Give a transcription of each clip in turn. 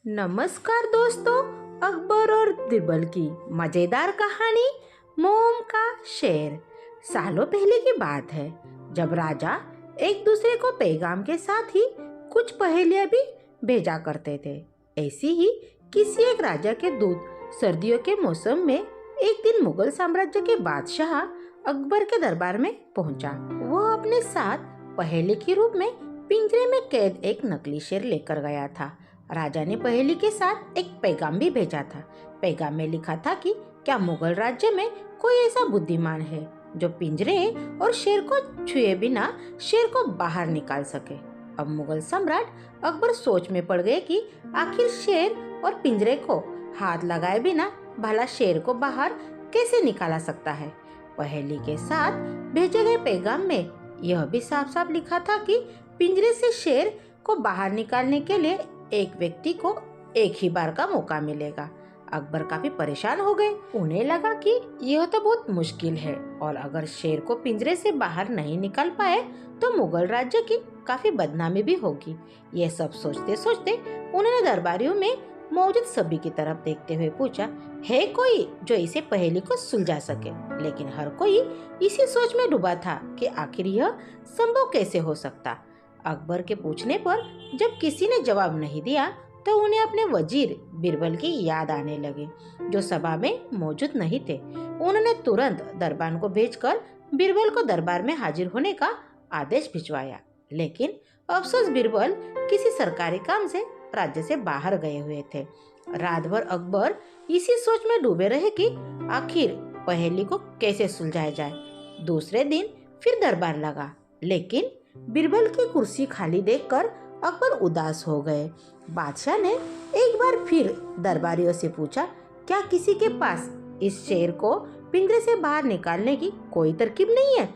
नमस्कार दोस्तों, अकबर और बिरबल की मजेदार कहानी मोम का शेर। सालों पहले की बात है जब राजा एक दूसरे को पैगाम के साथ ही कुछ पहेलियां भी भेजा करते थे। ऐसी ही किसी एक राजा के दूत सर्दियों के मौसम में एक दिन मुगल साम्राज्य के बादशाह अकबर के दरबार में पहुंचा। वह अपने साथ पहेली के रूप में पिंजरे में कैद एक नकली शेर लेकर गया था। राजा ने पहेली के साथ एक पैगाम भी भेजा था। पैगाम में लिखा था कि क्या मुगल राज्य में कोई ऐसा बुद्धिमान है जो पिंजरे और शेर को छुए बिना शेर को बाहर निकाल सके। अब मुगल सम्राट अकबर सोच में पड़ गए कि आखिर शेर और पिंजरे को हाथ लगाए बिना भला शेर को बाहर कैसे निकाला सकता है। पहेली के साथ भेजे गए पैगाम में यह भी साफ साफ लिखा था कि पिंजरे से शेर को बाहर निकालने के लिए एक व्यक्ति को एक ही बार का मौका मिलेगा। अकबर काफी परेशान हो गए। उन्हें लगा कि यह तो बहुत मुश्किल है और अगर शेर को पिंजरे से बाहर नहीं निकाल पाए तो मुगल राज्य की काफी बदनामी भी होगी। ये सब सोचते सोचते उन्होंने दरबारियों में मौजूद सभी की तरफ देखते हुए पूछा, है कोई जो इसे पहेली को सुलझा सके। लेकिन हर कोई इसी सोच में डूबा था कि आखिर यह संभव कैसे हो सकता। अकबर के पूछने पर जब किसी ने जवाब नहीं दिया तो उन्हें अपने वजीर बिरबल की याद आने लगी, जो सभा में मौजूद नहीं थे। उन्होंने तुरंत दरबान को भेजकर बिरबल को दरबार में हाजिर होने का आदेश भिजवाया। लेकिन अफसोस बिरबल किसी सरकारी काम से राज्य से बाहर गए हुए थे। रात भर अकबर इसी सोच में डूबे रहे कि आखिर पहेली को कैसे सुलझाया जाए। दूसरे दिन फिर दरबार लगा, लेकिन बिरबल की कुर्सी खाली देखकर अकबर उदास हो गए। बादशाह ने एक बार फिर दरबारियों से पूछा, क्या किसी के पास इस शेर को पिंजरे से बाहर निकालने की कोई तरकीब नहीं है।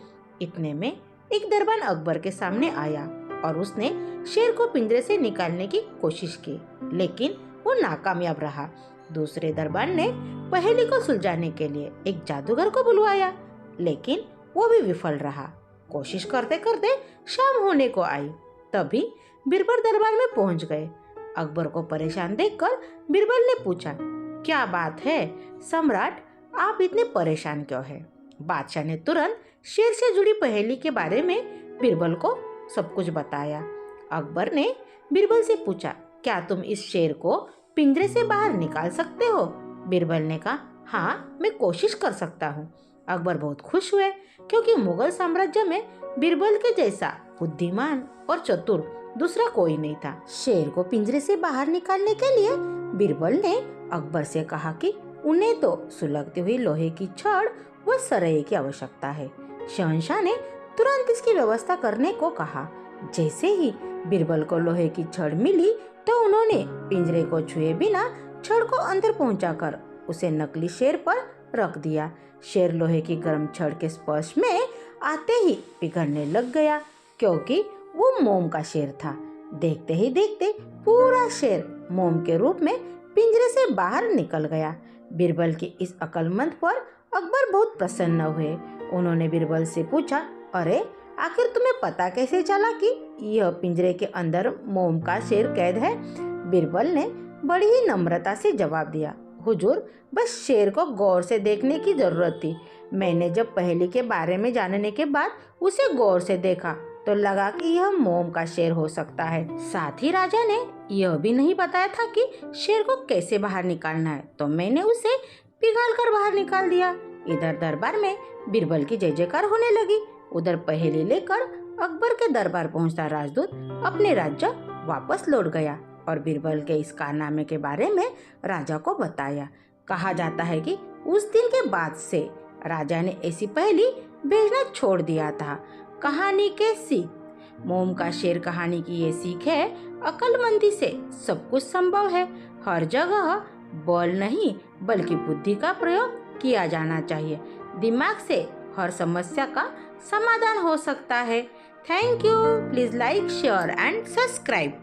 इतने में एक दरबान अकबर के सामने आया और उसने शेर को पिंजरे से निकालने की कोशिश की, लेकिन वो नाकामयाब रहा। दूसरे दरबान ने पहेली को सुलझाने के लिए एक जादूगर को बुलवाया, लेकिन वो भी विफल रहा। कोशिश करते करते शाम होने को आई, तभी बिरबल दरबार में पहुंच गए। अकबर को परेशान देखकर बिरबल ने पूछा, क्या बात है सम्राट, आप इतने परेशान क्यों हैं? बादशाह ने तुरंत शेर से जुड़ी पहेली के बारे में बिरबल को सब कुछ बताया। अकबर ने बिरबल से पूछा, क्या तुम इस शेर को पिंजरे से बाहर निकाल सकते हो? बिरबल ने कहा, हाँ, मैं कोशिश कर सकता हूँ। अकबर बहुत खुश हुए क्योंकि मुगल साम्राज्य में बिरबल के जैसा बुद्धिमान और चतुर दूसरा कोई नहीं था। शेर को पिंजरे से बाहर निकालने के लिए बिरबल ने अकबर से कहा कि उन्हें तो सुलगती हुई लोहे की छड़ व सरये की आवश्यकता है। शहंशाह ने तुरंत इसकी व्यवस्था करने को कहा। जैसे ही बिरबल को लोहे की छड़ मिली तो उन्होंने पिंजरे को छुए बिना छड़ को अंदर पहुंचाकर उसे नकली शेर पर रख दिया। शेर लोहे की गर्म छड़ के स्पर्श में आते ही पिघलने लग गया, क्योंकि वो मोम का शेर था। देखते ही देखते पूरा शेर मोम के रूप में पिंजरे से बाहर निकल गया। बिरबल की इस अक्लमंद पर अकबर बहुत प्रसन्न हुए। उन्होंने बिरबल से पूछा, अरे आखिर तुम्हें पता कैसे चला कि यह पिंजरे के अंदर मोम का शेर कैद है? बिरबल ने बड़ी ही नम्रता से जवाब दिया, हुजूर, बस शेर को गौर से देखने की जरूरत थी। मैंने जब पहेली के बारे में जानने के बाद उसे गौर से देखा तो लगा कि यह मोम का शेर हो सकता है। साथ ही राजा ने यह भी नहीं बताया था कि शेर को कैसे बाहर निकालना है, तो मैंने उसे पिघाल कर बाहर निकाल दिया। इधर दरबार में बिरबल की जय जयकार होने लगी। उधर पहेली लेकर अकबर के दरबार पहुंचता राजदूत अपने राज्य वापस लौट गया और बिरबल के इस कारनामे के बारे में राजा को बताया। कहा जाता है कि उस दिन के बाद से राजा ने ऐसी पहेली भेजना छोड़ दिया था। कहानी के सीख, मोम का शेर कहानी की ये सीख है, अक्लमंदी से सब कुछ संभव है। हर जगह बल नहीं बल्कि बुद्धि का प्रयोग किया जाना चाहिए। दिमाग से हर समस्या का समाधान हो सकता है। Thank you. Please like, share and subscribe.